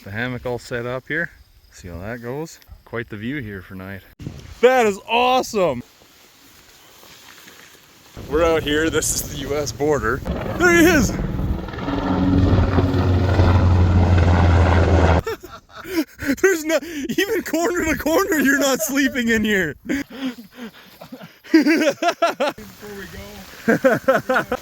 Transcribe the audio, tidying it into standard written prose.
the hammock all set up here. See how that goes. Quite the view here for night. That is awesome! We're out here, this is the US border. There he is! There's no, even corner to corner you're not sleeping in here. Before we go.